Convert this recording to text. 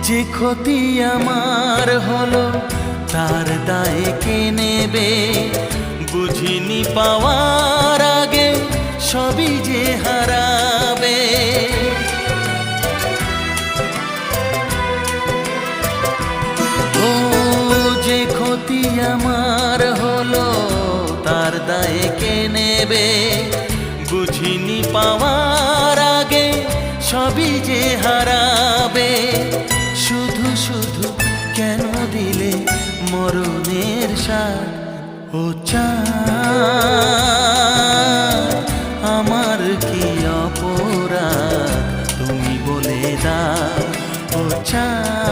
যে ক্ষতি আমার হলো তার দায়ে কে নেবে? বুঝিনি পাওয়ার আগে সবই যে হারাবে। ও যে ক্ষতি আমার হলো তার দায়ে কে নেবে? বুঝিনি পাওয়ার আগে সবই যে হারাবে। শুধু শুধু কেন দিলে মরণের স্বাদ? ও চাঁদ আমার কি অপরাধ তুমি বলে দাও। ও চাঁদ